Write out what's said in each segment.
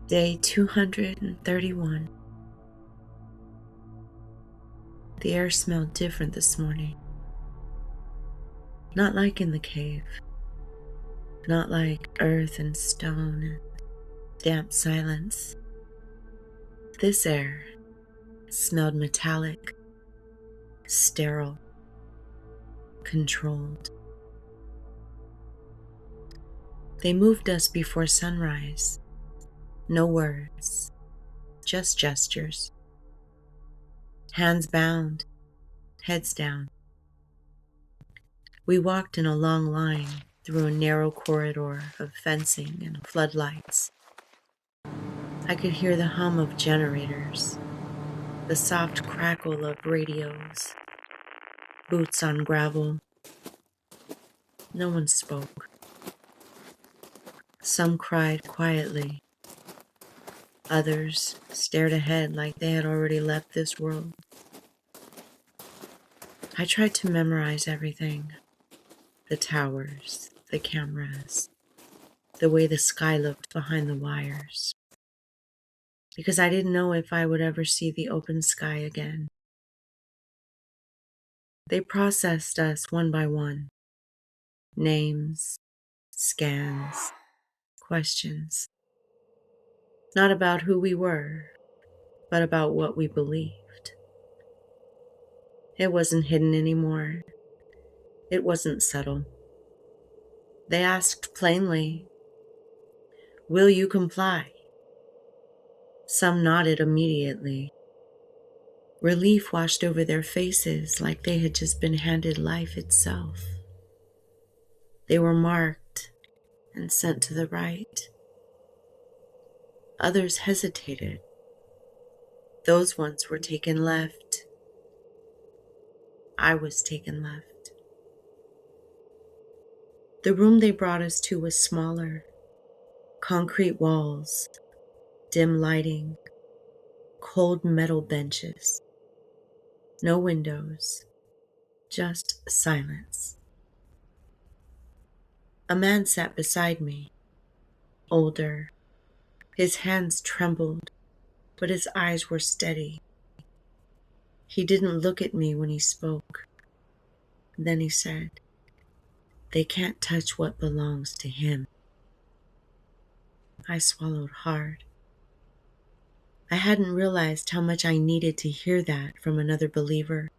Day 231. The air smelled different this morning. Not like in the cave. Not like earth and stone and damp silence. This air smelled metallic, sterile, controlled. They moved us before sunrise. No words, just gestures. Hands bound, heads down. We walked in a long line through a narrow corridor of fencing and floodlights. I could hear the hum of generators, the soft crackle of radios, boots on gravel. No one spoke. Some cried quietly. Others stared ahead like they had already left this world. I tried to memorize everything. The towers, the cameras, the way the sky looked behind the wires. Because I didn't know if I would ever see the open sky again. They processed us one by one. Names, scans, questions. Not about who we were, but about what we believed. It wasn't hidden anymore. It wasn't subtle. They asked plainly, "Will you comply?" Some nodded immediately. Relief washed over their faces like they had just been handed life itself. They were marked and sent to the right. Others hesitated. Those ones were taken left. I was taken left. The room they brought us to was smaller. Concrete walls, dim lighting, cold metal benches. No windows, just silence. A man sat beside me, older. His hands trembled, but his eyes were steady. He didn't look at me when he spoke. Then he said, "They can't touch what belongs to him." I swallowed hard. I hadn't realized how much I needed to hear that from another believer.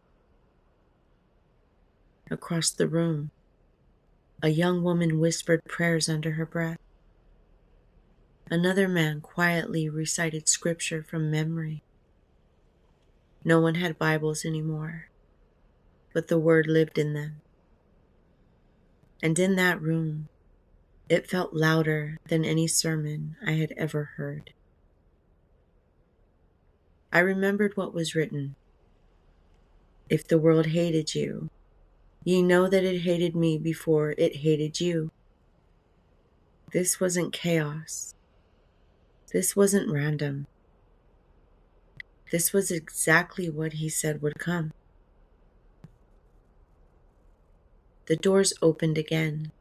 Across the room, a young woman whispered prayers under her breath. Another man quietly recited scripture from memory. No one had Bibles anymore, but the word lived in them. And in that room, it felt louder than any sermon I had ever heard. I remembered what was written. "If the world hated you, ye know that it hated me before it hated you." This wasn't chaos. This wasn't random. This was exactly what he said would come. The doors opened again.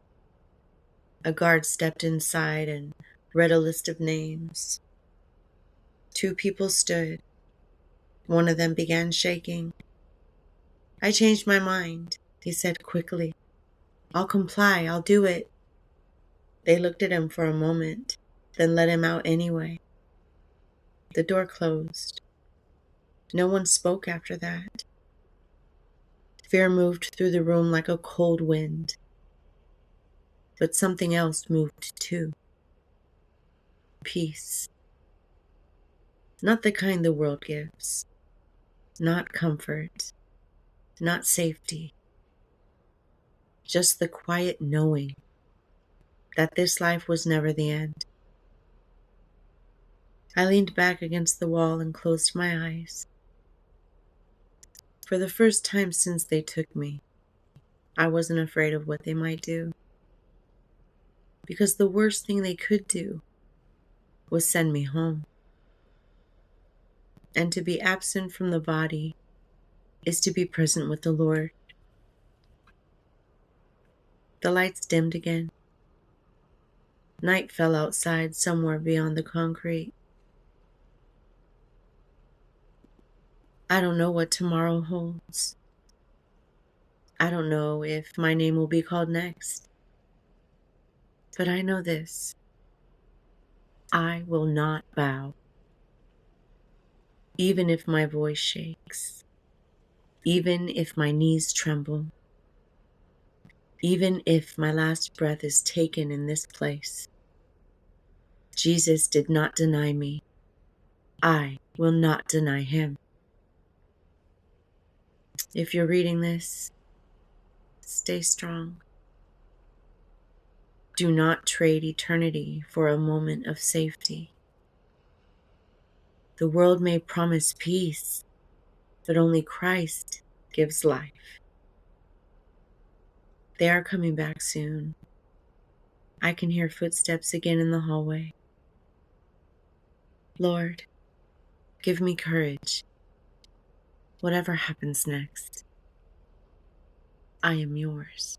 A guard stepped inside and read a list of names. Two people stood. One of them began shaking. "I changed my mind," he said quickly. "I'll comply. I'll do it." They looked at him for a moment, then let him out anyway. The door closed. No one spoke after that. Fear moved through the room like a cold wind. But something else moved too. Peace. Not the kind the world gives. Not comfort. Not safety. Just the quiet knowing that this life was never the end. I leaned back against the wall and closed my eyes. For the first time since they took me, I wasn't afraid of what they might do. Because the worst thing they could do was send me home. And to be absent from the body is to be present with the Lord. The lights dimmed again. Night fell outside somewhere beyond the concrete. I don't know what tomorrow holds. I don't know if my name will be called next. But I know this: I will not bow, even if my voice shakes, even if my knees tremble, even if my last breath is taken in this place. Jesus did not deny me. I will not deny him. If you're reading this, stay strong. Do not trade eternity for a moment of safety. The world may promise peace, but only Christ gives life. They are coming back soon. I can hear footsteps again in the hallway. Lord, give me courage. Whatever happens next, I am yours.